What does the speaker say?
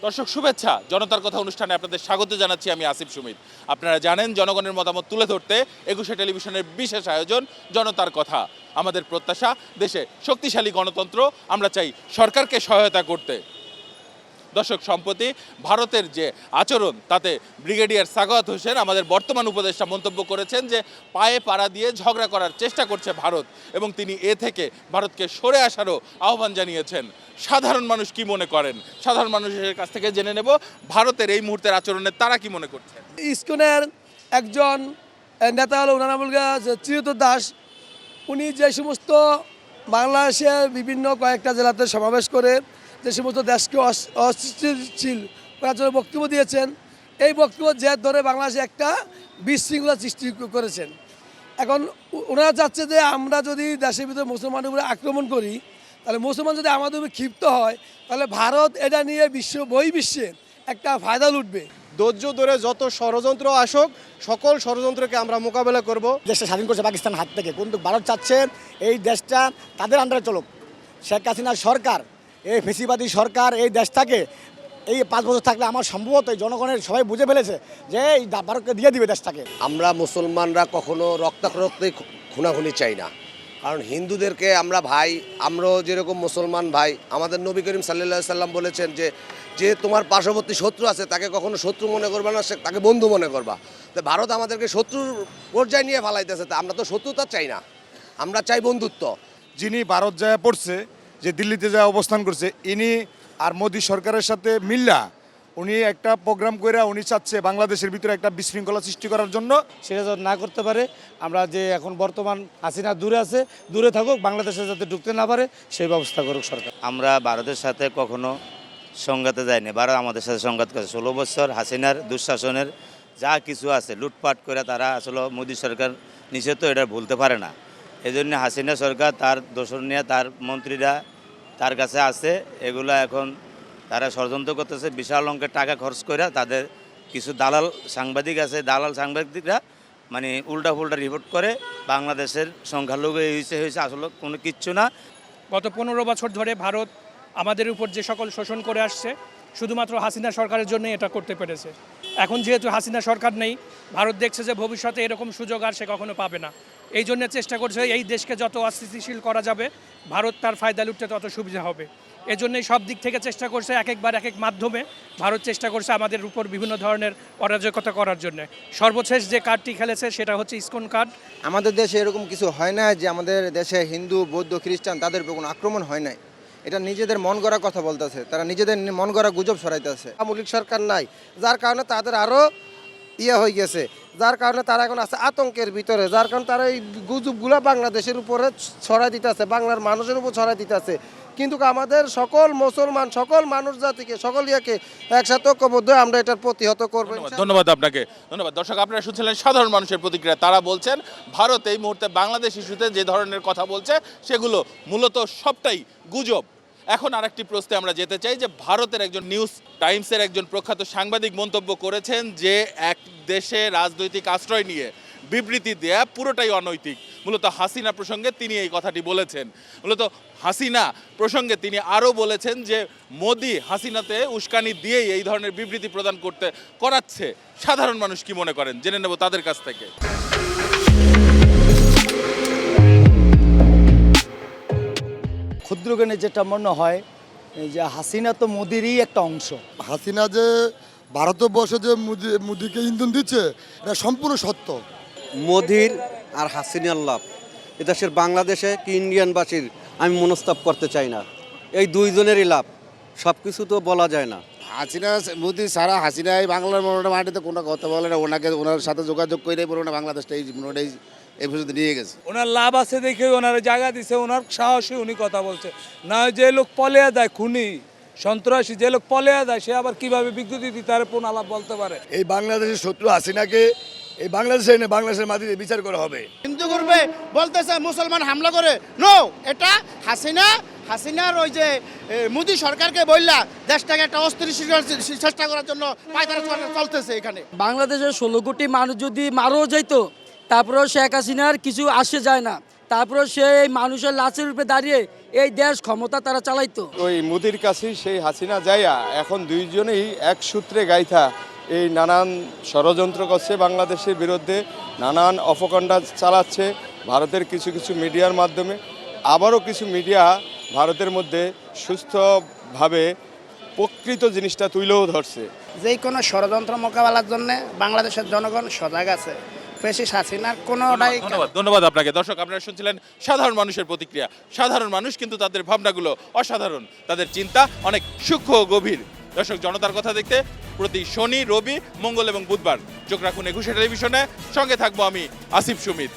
দর্শক শুভেচ্ছা, জনতার কথা অনুষ্ঠানে আপনাদের স্বাগত জানাচ্ছি। আমি আসিফ সুমিত। আপনারা জানেন জনগণের মতামত তুলে ধরতে একুশে টেলিভিশনের বিশেষ আয়োজন জনতার কথা। আমাদের প্রত্যাশা দেশে শক্তিশালী গণতন্ত্র, আমরা চাই সরকারকে সহায়তা করতে। দর্শক, সম্প্রতি ভারতের যে আচরণ তাতে ব্রিগেডিয়ার সাখাওয়াত হোসেন আমাদের বর্তমান উপদেষ্টা মন্তব্য করেছেন যে পায়ে পাড়া দিয়ে ঝগড়া করার চেষ্টা করছে ভারত এবং তিনি এ থেকে ভারতকে সরে আসারও আহ্বান জানিয়েছেন। সাধারণ মানুষ কি মনে করেন, সাধারণ মানুষের কাছ থেকে জেনে নেব ভারতের এই মুহূর্তের আচরণে তারা কি মনে করছেন। ইসকনের একজন নেতা হলো ওনার নাম চিরত দাস। উনি যে সমস্ত বাংলাদেশের বিভিন্ন কয়েকটা জেলাতে সমাবেশ করে যে সমস্ত দেশকে অস্থিতিশীল করার জন্য বক্তব্য দিয়েছেন, এই বক্তব্য যে ধরে বাংলাদেশে একটা বিশৃঙ্খলা সৃষ্টি করেছেন। এখন ওনারা চাচ্ছে যে আমরা যদি দেশের ভিতরে মুসলমানের উপরে আক্রমণ করি, তাহলে মুসলমান যদি আমাদের উপরে ক্ষিপ্ত হয়, তাহলে ভারত এটা নিয়ে বহির্বিশ্বে একটা ফায়দা লুটবে। ধৈর্য ধরে যত ষড়যন্ত্র আসুক, সকল ষড়যন্ত্রকে আমরা মোকাবেলা করব। দেশটা স্বাধীন করছে পাকিস্তান হাত থেকে, কিন্তু ভারত চাচ্ছে এই দেশটা তাদের আন্ডারে চলুক। শেখ হাসিনার সরকার, এই ফেসিবাদী সরকার এই দেশটাকে এই 5 বছর থাকলে আমার সম্ভবত জনগণের সবাই বুঝে ফেলেছে যে এই ভারতকে দিয়ে দিবে দেশটাকে। আমরা মুসলমানরা কখনো রক্তাক্ত খুনাখুনি চাই না, কারণ হিন্দুদেরকে আমরা ভাই, আমরাও যেরকম মুসলমান ভাই। আমাদের নবী করিম সাল্লাল্লাহু সাল্লাম বলেছেন যে যে তোমার পার্শ্ববর্তী শত্রু আছে তাকে কখনো শত্রু মনে করবা না, সে তাকে বন্ধু মনে করবা। তো ভারত আমাদেরকে শত্রুর পর্যায়ে নিয়ে ফেলাইতেছে, তা আমরা তো শত্রুতা চাই না, আমরা চাই বন্ধুত্ব। যিনি ভারত যায় পড়ছে, যে দিল্লিতে যায় অবস্থান করছে, ইনি আর মোদী সরকারের সাথে মিল্লা উনি একটা প্রোগ্রাম করে উনি চাচ্ছে বাংলাদেশের ভিতরে একটা বিশৃঙ্খলা সৃষ্টি করার জন্য। সেটা যদি না করতে পারে, আমরা যে এখন বর্তমান হাসিনা দূরে আছে, দূরে থাকুক, বাংলাদেশে যাতে ঢুকতে না পারে সেই ব্যবস্থা করুক সরকার। আমরা ভারতের সাথে কখনো সংঘাতে যাইনি, ভারত আমাদের সাথে সংঘাত করেছে। 16 বছর হাসিনার দুঃশাসনের যা কিছু আছে লুটপাট করে তারা আসলে মোদী সরকার নিষেধ তো এটা ভুলতে পারে না। এই জন্য হাসিনা সরকার তার দোসর নিয়ে তার মন্ত্রীরা তার কাছে আছে, এগুলো এখন তারা ষড়যন্ত্র করতেছে। বিশাল অঙ্কের টাকা খরচ করে তাদের কিছু দালাল সাংবাদিক আছে, দালাল সাংবাদিকরা মানে উল্টা ফুল্টা রিপোর্ট করে বাংলাদেশের সংখ্যালঘু হয়েছে আসলে কোনো কিচ্ছু না। গত 15 বছর ধরে ভারত আমাদের উপর যে সকল শোষণ করে আসছে, শুধুমাত্র হাসিনা সরকারের জন্য এটা করতে পেরেছে। এখন যেহেতু হাসিনা সরকার নেই, ভারত দেখছে যে ভবিষ্যতে এরকম সুযোগ আর সে কখনো পাবে না। এই জন্য চেষ্টা করছে এই দেশকে যত অস্থিতিশীল করা যাবে, ভারত তার ফায়দা লুটতে তত সুবিধা হবে। এজন্যই সব দিক থেকে চেষ্টা করছে, এক এক মাধ্যমে ভারত চেষ্টা করছে আমাদের উপর বিভিন্ন ধরনের অরাজকতা করার জন্য। সর্বশেষ যে কার্ডটি খেলেছে সেটা হচ্ছে ইসকন কার্ড। আমাদের দেশে এরকম কিছু হয় না যে আমাদের দেশে হিন্দু, বৌদ্ধ, খ্রিস্টান তাদের উপর কোনো আক্রমণ হয় নাই। এটা নিজেদের মন গড়া কথা বলতেছে, তারা নিজেদের মন গড়া গুজব ছড়াইতেছে। আমলিক সরকার নাই, যার কারণে তাদের আরও হয়ে গেছে, যার কারণে তারা এখন আছে আতঙ্কের ভিতরে, যার কারণে তারা এই গুজবগুলো বাংলাদেশের উপরে ছড়াই দিতেছে, বাংলার মানুষের উপর ছড়াই দিতেছে। কিন্তু আমাদের সকল মুসলমান, সকল মানুষ জাতিকে, সকল ইয়াকে একসাথে ঐক্যবদ্ধ আমরা এটার প্রতিহত করবো। ধন্যবাদ আপনাকে, ধন্যবাদ। দর্শক, আপনারা শুনছিলেন সাধারণ মানুষের প্রতিক্রিয়া। তারা বলছেন ভারত এই মুহূর্তে বাংলাদেশ ইস্যুতে যে ধরনের কথা বলছে সেগুলো মূলত সবটাই গুজব। এখন আরেকটি প্রশ্নে আমরা যেতে চাই যে ভারতের একজন নিউজ টাইমসের একজন প্রখ্যাত সাংবাদিক মন্তব্য করেছেন যে এক দেশে রাজনৈতিক আশ্রয় নিয়ে বিবৃতি দেয়া পুরোটাই অনৈতিক। মূলত হাসিনা প্রসঙ্গে তিনি এই কথাটি বলেছেন। মূলত হাসিনা প্রসঙ্গে তিনি আরও বলেছেন যে মোদি হাসিনাতে উস্কানি দিয়েই এই ধরনের বিবৃতি প্রদান করাচ্ছে। সাধারণ মানুষ কি মনে করেন জেনে নেব তাদের কাছ থেকে। ক্ষুদ্র জ্ঞানে যেটা মনে হয় যে হাসিনা তো মোদিরই একটা অংশ। হাসিনা যে ভারতবর্ষে যে মোদিকে ইন্ধন দিচ্ছে এটা সম্পূর্ণ সত্য। মোদির আর হাসিনার লাভ এদেশের বাংলাদেশে কি ইন্ডিয়ানবাসীর আমি মনস্তাপ করতে চাই না। এই দুইজনেরই লাভ, সব কিছু তো বলা যায় না। হাসিনা মোদি সারা হাসিনাই বাংলার মাটিতে কোনো কথা বলে না, ওনার সাথে যোগাযোগ করে বাংলাদেশটা এই পর্যন্ত নিয়ে গেছে। ওনার লাভ আছে দেখে ওনার জায়গা দিছে, ওনার সাহসী উনি কথা বলছে না। যে লোক পলেয়া দেয়, খুনি সন্ত্রাসী যে লোক পলেয়া দেয়, সে আবার কিভাবে বিজ্ঞপ্তি দিতে পারে, কোন আলাপ বলতে পারে। এই বাংলাদেশের শত্রু হাসিনাকে এই বাংলাদেশে এনে বাংলাদেশের মাটিতে বিচার করা হবে। হিন্দু করবে বলতেছে মুসলমান হামলা করে, নো, এটা হাসিনার ওই যে মোদী সরকারকে বললা দেশটাকে একটা অস্থিতিশীল চেষ্টা করার জন্য পায়তারা চলতেছে এখানে। বাংলাদেশের 16 কোটি মানুষ যদি মারও যাইতো, তারপরেও শেখ হাসিনার কিছু আসে যায় না। তারপরে সে এই মানুষের লাশের রূপে দাঁড়িয়ে এই দেশ ক্ষমতা তারা চালাইতো। ওই মোদির কাছেই সেই হাসিনা যাইয়া এখন দুইজনেই এক সূত্রে গাইথা এই নানান ষড়যন্ত্র করছে বাংলাদেশের বিরুদ্ধে, নানান অপকণ্ডা চালাচ্ছে ভারতের কিছু কিছু মিডিয়ার মাধ্যমে। আবারও কিছু মিডিয়া ভারতের মধ্যে সুস্থভাবে প্রকৃত জিনিসটা তুলেও ধরছে। যে কোনো ষড়যন্ত্র মোকাবেলার জন্য বাংলাদেশের জনগণ সজাগ আছে। ফ্যাসিস্ট হাসিনার কোনোটাই ধন্যবাদ আপনাকে। দর্শক, আপনারা শুনছিলেন সাধারণ মানুষের প্রতিক্রিয়া। সাধারণ মানুষ কিন্তু তাদের ভাবনাগুলো অসাধারণ, তাদের চিন্তা অনেক সূক্ষ্ম ও গভীর। দর্শক, জনতার কথা দেখতে প্রতি শনি, রবি, মঙ্গল এবং বুধবার চোখ রাখুন একুশে টেলিভিশনে। সঙ্গে থাকবো আমি আসিফ সুমিত।